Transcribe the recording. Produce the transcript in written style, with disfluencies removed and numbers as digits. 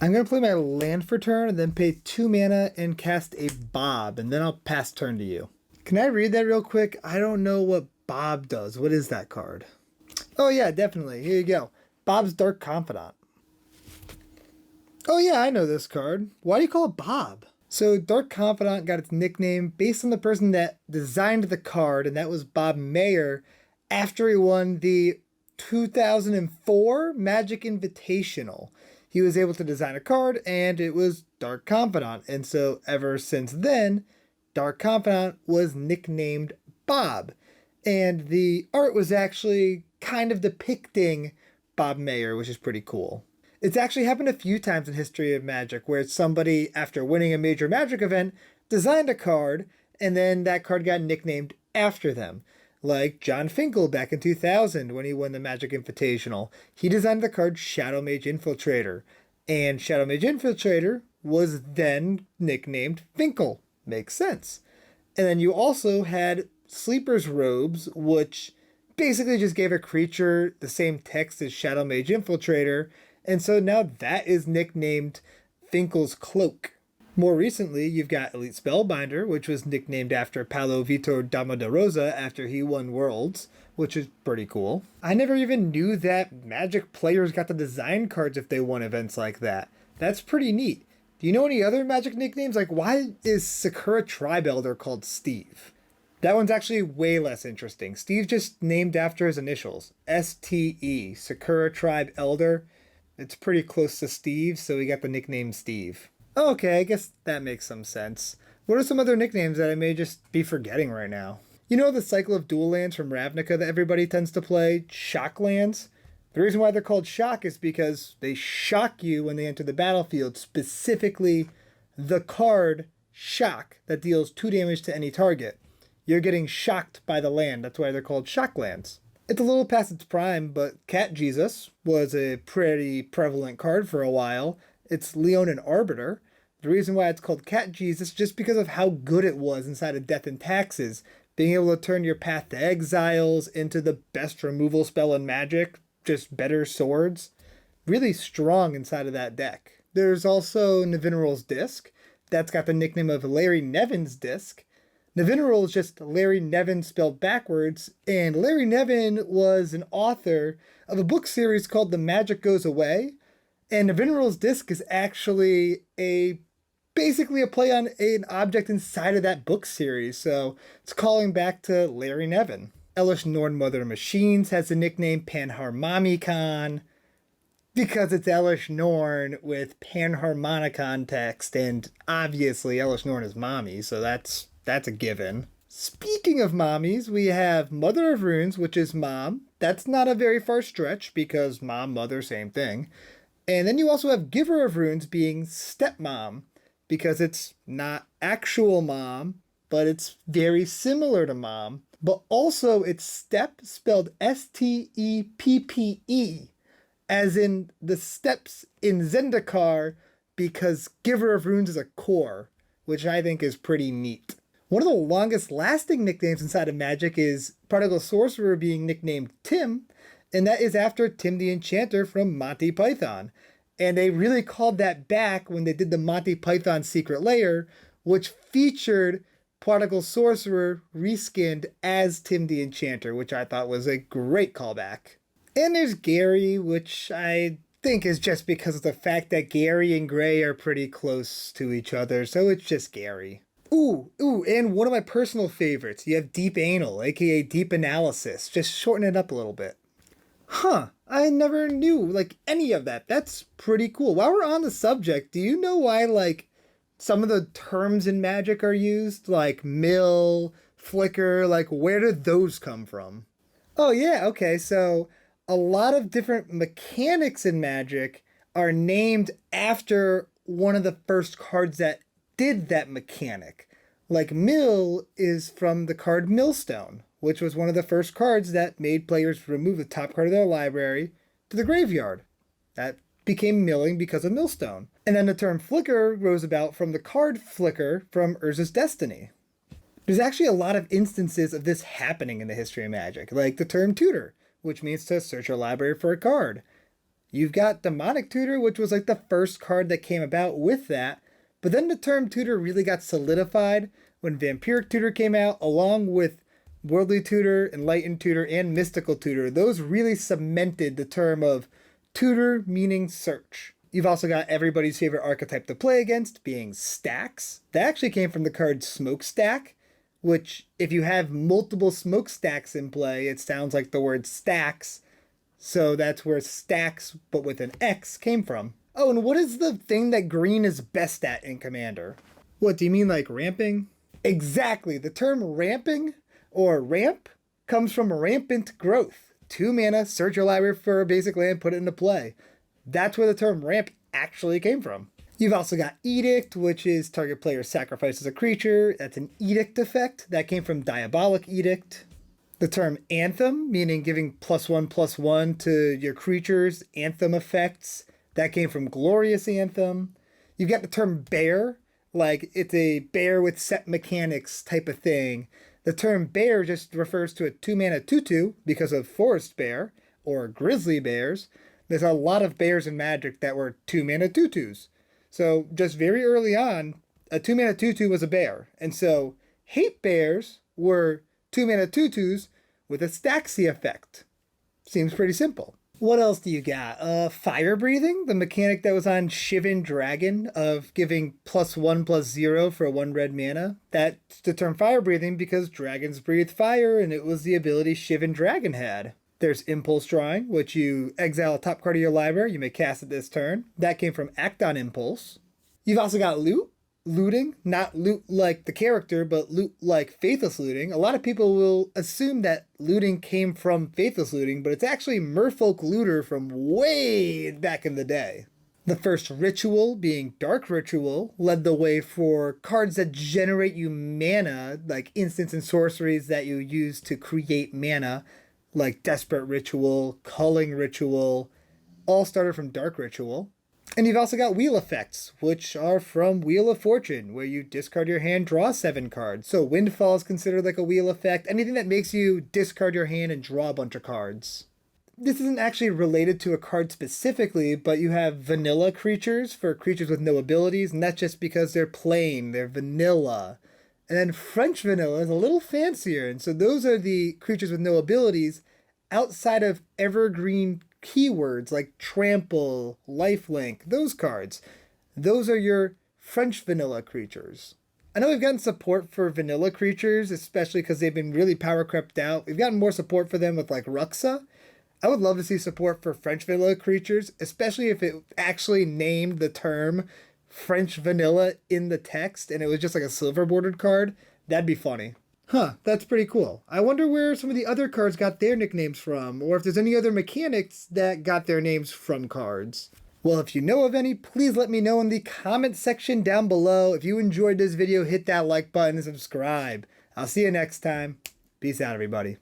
I'm going to play my land for turn and then pay 2 mana and cast a Bob, and then I'll pass turn to you. Can I read that real quick? I don't know what Bob does. What is that card? Oh yeah, definitely. Here you go. Bob's Dark Confidant. Oh yeah, I know this card. Why do you call it Bob? So Dark Confidant got its nickname based on the person that designed the card, and that was Bob Mayer after he won the 2004 Magic Invitational. He was able to design a card, and it was Dark Confidant. And so ever since then, Dark Confidant was nicknamed Bob. And the art was actually kind of depicting Bob Mayer, which is pretty cool. It's actually happened a few times in history of Magic where somebody, after winning a major Magic event, designed a card, and then that card got nicknamed after them. Like John Finkel back in 2000 when he won the Magic Invitational. He designed the card Shadow Mage Infiltrator, and Shadow Mage Infiltrator was then nicknamed Finkel. Makes sense. And then you also had Sleeper's Robes, which basically just gave a creature the same text as Shadow Mage Infiltrator, and so now that is nicknamed Finkel's Cloak. More recently, you've got Elite Spellbinder, which was nicknamed after Paulo Vitor Damarosa after he won Worlds, which is pretty cool. I never even knew that Magic players got to design cards if they won events like that. That's pretty neat. Do you know any other Magic nicknames? Like, why is Sakura Tribe Elder called Steve? That one's actually way less interesting. Steve just named after his initials. STE, Sakura Tribe Elder. It's pretty close to Steve, so he got the nickname Steve. Okay, I guess that makes some sense. What are some other nicknames that I may just be forgetting right now? You know the cycle of dual lands from Ravnica that everybody tends to play? Shock lands? The reason why they're called shock is because they shock you when they enter the battlefield, specifically the card Shock that deals 2 damage to any target. You're getting shocked by the land, that's why they're called shock lands. It's a little past its prime, but Cat Jesus was a pretty prevalent card for a while. It's Leonin Arbiter. The reason why it's called Cat Jesus is just because of how good it was inside of Death and Taxes. Being able to turn your Path to Exiles into the best removal spell in Magic, just better swords. Really strong inside of that deck. There's also Nevinyrral's Disc. That's got the nickname of Larry Nevin's Disc. Nevinyrral is just Larry Nevin spelled backwards, and Larry Nevin was an author of a book series called The Magic Goes Away, and Nevinyrral's Disc is actually basically a play on an object inside of that book series, so it's calling back to Larry Nevin. Elish Norn Mother of Machines has the nickname Panharmonicon because it's Elish Norn with Panharmonicon text, and obviously Elish Norn is mommy, so that's a given. Speaking of mommies, we have Mother of Runes, which is mom. That's not a very far stretch because mom, mother, same thing. And then you also have Giver of Runes being stepmom because it's not actual mom, but it's very similar to mom. But also it's step spelled Steppe, as in the steps in Zendikar, because Giver of Runes is a core, which I think is pretty neat. One of the longest lasting nicknames inside of Magic is Prodigal Sorcerer being nicknamed Tim, and that is after Tim the Enchanter from Monty Python. And they really called that back when they did the Monty Python Secret Lair, which featured Prodigal Sorcerer reskinned as Tim the Enchanter, which I thought was a great callback. And there's Gary, which I think is just because of the fact that Gary and Gray are pretty close to each other, so it's just Gary. Ooh, and one of my personal favorites, you have Deep Anal, aka Deep Analysis. Just shorten it up a little bit. Huh, I never knew, any of that. That's pretty cool. While we're on the subject, do you know why, some of the terms in Magic are used? Like mill, flicker, where did those come from? Oh yeah, okay, so a lot of different mechanics in Magic are named after one of the first cards that did that mechanic. Like Mill is from the card Millstone, which was one of the first cards that made players remove the top card of their library to the graveyard. That became milling because of Millstone. And then the term Flicker rose about from the card Flicker from Urza's Destiny. There's actually a lot of instances of this happening in the history of Magic, like the term Tutor, which means to search your library for a card. You've got Demonic Tutor, which was like the first card that came about with that. But then the term tutor really got solidified when Vampiric Tutor came out, along with Worldly Tutor, Enlightened Tutor, and Mystical Tutor. Those really cemented the term of tutor meaning search. You've also got everybody's favorite archetype to play against, being stacks. That actually came from the card Smokestack, which, if you have multiple smokestacks in play, it sounds like the word stacks. So that's where stacks, but with an X, came from. Oh, and what is the thing that green is best at in Commander? What, do you mean like ramping? Exactly. The term ramping, or ramp, comes from rampant growth. 2 mana, search your library for a basic land, put it into play. That's where the term ramp actually came from. You've also got Edict, which is target player sacrifices a creature. That's an edict effect. That came from Diabolic Edict. The term Anthem, meaning giving +1/+1 to your creatures, Anthem effects. That came from Glorious Anthem. You've got the term Bear, like it's a bear with set mechanics type of thing. The term Bear just refers to a 2-mana 2/2 because of Forest Bear, or Grizzly Bears. There's a lot of bears in Magic that were 2-mana 2/2s. So just very early on, a 2-mana 2/2 was a bear. And so Hate Bears were 2-mana 2/2s with a Staxy effect. Seems pretty simple. What else do you got? Fire Breathing, the mechanic that was on Shivan Dragon of giving +1/+0 for 1 red mana. That's the term Fire Breathing because dragons breathe fire, and it was the ability Shivan Dragon had. There's Impulse Drawing, which you exile a top card of your library. You may cast it this turn. That came from Act on Impulse. You've also got Looting. Not loot like the character, but loot like Faithless Looting. A lot of people will assume that looting came from Faithless Looting, but it's actually Merfolk Looter from way back in the day. The first ritual, being Dark Ritual, led the way for cards that generate you mana, like instants and sorceries that you use to create mana, like Desperate Ritual, Culling Ritual, all started from Dark Ritual. And you've also got wheel effects, which are from Wheel of Fortune, where you discard your hand, draw 7 cards. So Windfall is considered like a wheel effect, anything that makes you discard your hand and draw a bunch of cards. This isn't actually related to a card specifically, but you have vanilla creatures for creatures with no abilities, and that's just because they're plain, they're vanilla. And then French vanilla is a little fancier, and so those are the creatures with no abilities outside of evergreen keywords like trample, lifelink, those cards. Those are your French vanilla creatures. I know we've gotten support for vanilla creatures, especially because they've been really power crept out. We've gotten more support for them with like Ruxa. I would love to see support for French vanilla creatures, especially if it actually named the term French vanilla in the text and it was just like a silver bordered card. That'd be funny. Huh, that's pretty cool. I wonder where some of the other cards got their nicknames from, or if there's any other mechanics that got their names from cards. Well, if you know of any, please let me know in the comment section down below. If you enjoyed this video, hit that like button and subscribe. I'll see you next time. Peace out, everybody.